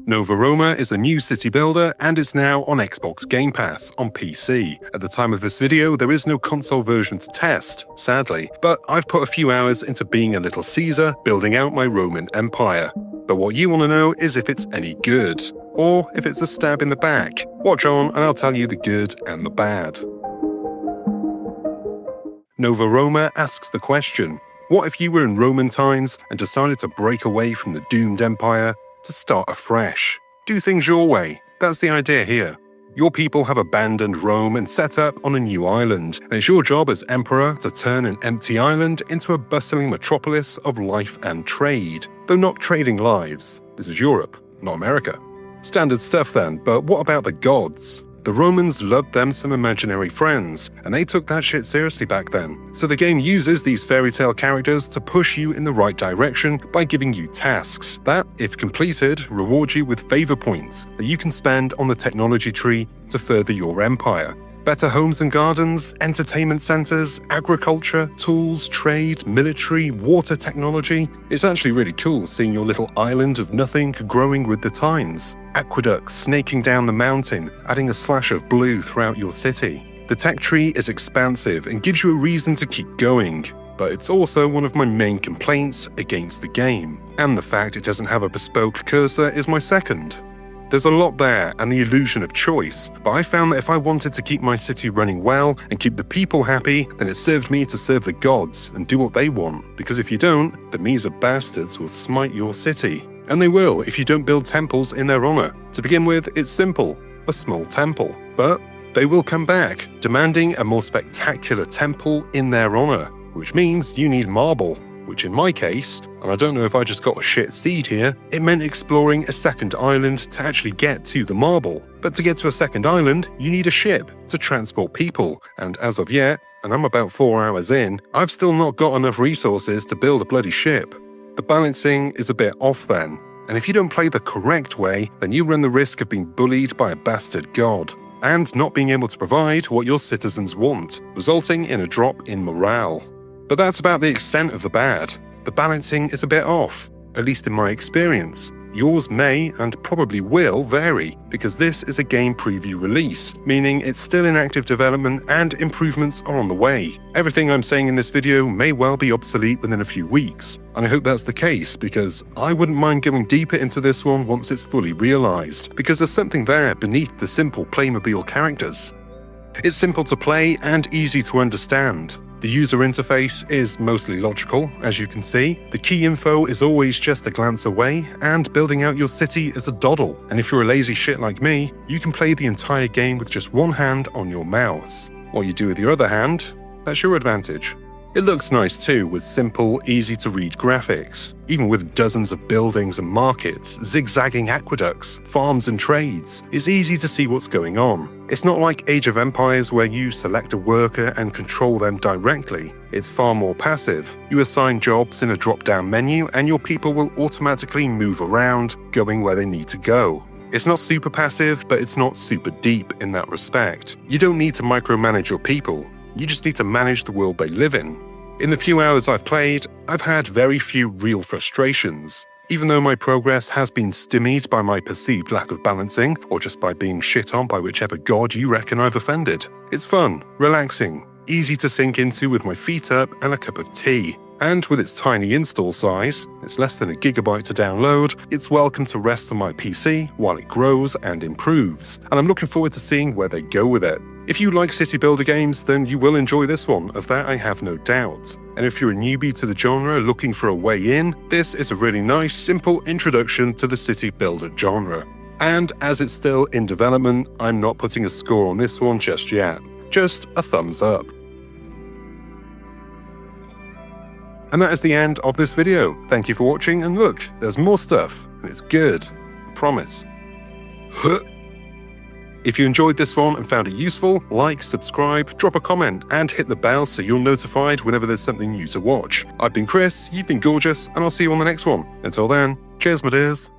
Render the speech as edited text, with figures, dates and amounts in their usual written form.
Nova Roma is a new city builder and is now on Xbox Game Pass on PC. At the time of this video, there is no console version to test, sadly, but I've put a few hours into being a little Caesar, building out my Roman Empire. But what you want to know is if it's any good, or if it's a stab in the back. Watch on and I'll tell you the good and the bad. Nova Roma asks the question, what if you were in Roman times and decided to break away from the doomed empire to start afresh? Do things your way. That's the idea here. Your people have abandoned Rome and set up on a new island, and it's your job as emperor to turn an empty island into a bustling metropolis of life and trade. Though not trading lives. This is Europe, not America. Standard stuff then, but what about the gods? The Romans loved them some imaginary friends, and they took that shit seriously back then. So the game uses these fairy tale characters to push you in the right direction by giving you tasks that, if completed, reward you with favor points that you can spend on the technology tree to further your empire. Better homes and gardens, entertainment centers, agriculture, tools, trade, military, water technology. It's actually really cool seeing your little island of nothing growing with the times. Aqueducts snaking down the mountain, adding a slash of blue throughout your city. The tech tree is expansive and gives you a reason to keep going, but it's also one of my main complaints against the game. And the fact it doesn't have a bespoke cursor is my second. There's a lot there and the illusion of choice, but I found that if I wanted to keep my city running well and keep the people happy, then it served me to serve the gods and do what they want, because if you don't, the Mesa bastards will smite your city. And they will if you don't build temples in their honor. To begin with, it's simple, a small temple. But they will come back, demanding a more spectacular temple in their honor, which means you need marble. Which in my case, and I don't know if I just got a shit seed here, it meant exploring a second island to actually get to the marble. But to get to a second island, you need a ship to transport people, and as of yet, and I'm about 4 hours in, I've still not got enough resources to build a bloody ship. The balancing is a bit off then, and if you don't play the correct way, then you run the risk of being bullied by a bastard god, and not being able to provide what your citizens want, resulting in a drop in morale. But that's about the extent of the bad. The balancing is a bit off, at least in my experience. Yours may and probably will vary, because this is a game preview release, meaning it's still in active development and improvements are on the way. Everything I'm saying in this video may well be obsolete within a few weeks, and I hope that's the case, because I wouldn't mind going deeper into this one once it's fully realized, because there's something there beneath the simple Playmobil characters. It's simple to play and easy to understand. The user interface is mostly logical, as you can see. The key info is always just a glance away, and building out your city is a doddle. And if you're a lazy shit like me, you can play the entire game with just one hand on your mouse. What you do with your other hand, that's your advantage. It looks nice too, with simple, easy-to-read graphics, even with dozens of buildings and markets, zigzagging aqueducts, farms and trades. It's easy to see what's going on. It's not like Age of Empires where you select a worker and control them directly. It's far more passive. You assign jobs in a drop-down menu and your people will automatically move around, going where they need to go. It's not super passive, but it's not super deep in that respect. You don't need to micromanage your people. You just need to manage the world they live in. In the few hours I've played, I've had very few real frustrations. Even though my progress has been stymied by my perceived lack of balancing, or just by being shit on by whichever god you reckon I've offended. It's fun, relaxing, easy to sink into with my feet up and a cup of tea. And with its tiny install size, it's less than a gigabyte to download, it's welcome to rest on my PC while it grows and improves. And I'm looking forward to seeing where they go with it. If you like city builder games, then you will enjoy this one, of that I have no doubt. And if you're a newbie to the genre looking for a way in, this is a really nice, simple introduction to the city builder genre. And as it's still in development, I'm not putting a score on this one just yet. Just a thumbs up. And that is the end of this video. Thank you for watching, and look, there's more stuff, and it's good. I promise. If you enjoyed this one and found it useful, like, subscribe, drop a comment, and hit the bell so you're notified whenever there's something new to watch. I've been Chris, you've been gorgeous, and I'll see you on the next one. Until then, cheers my dears.